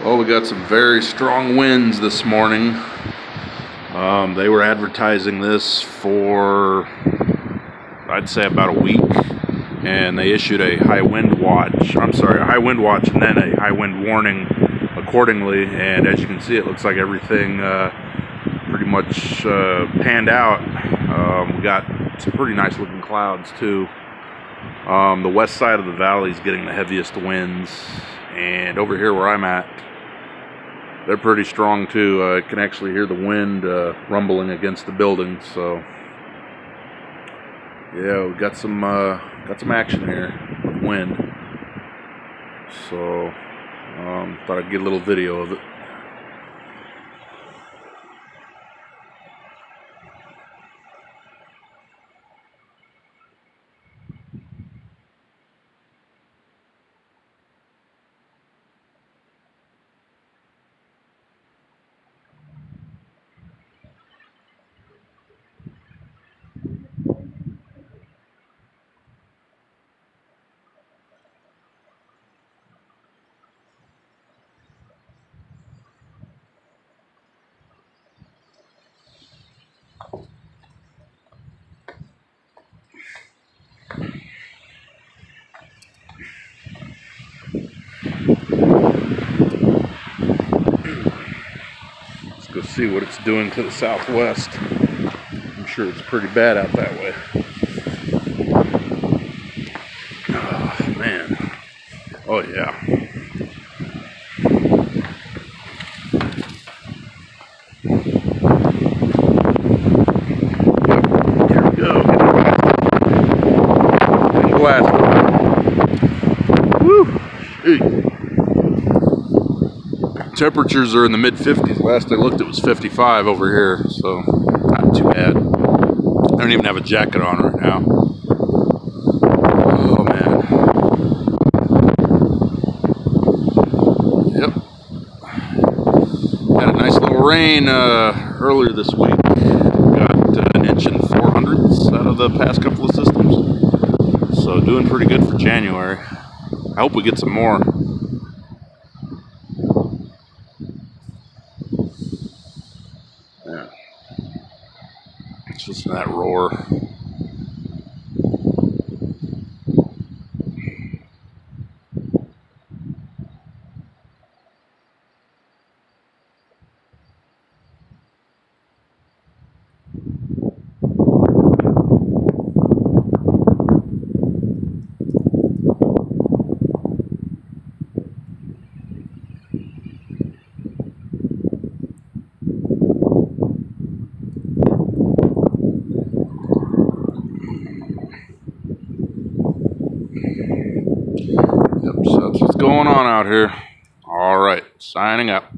Well, we got some very strong winds this morning. They were advertising this for, I'd say, about a week, and they issued a high wind watch. A high wind watch and then a high wind warning accordingly. And as you can see, it looks like everything pretty much panned out. We got some pretty nice looking clouds too. The west side of the valley is getting the heaviest winds, and over here where I'm at, they're pretty strong too. I can actually hear the wind rumbling against the building. So yeah, we got some action here with wind. So thought I'd get a little video of it. Let's go see what it's doing to the southwest. I'm sure it's pretty bad out that way. Oh, man. Oh, yeah. Here we go. Getting blasted. Woo! Hey. Temperatures are in the mid-50s. Last I looked, it was 55 over here, so not too bad. I don't even have a jacket on right now. Oh, man. Yep. Had a nice little rain earlier this week. Got an inch and 400ths out of the past couple of systems. So doing pretty good for January. I hope we get some more. Yeah. It's just that roar. Yep, so that's what's going on out here. All right, signing up.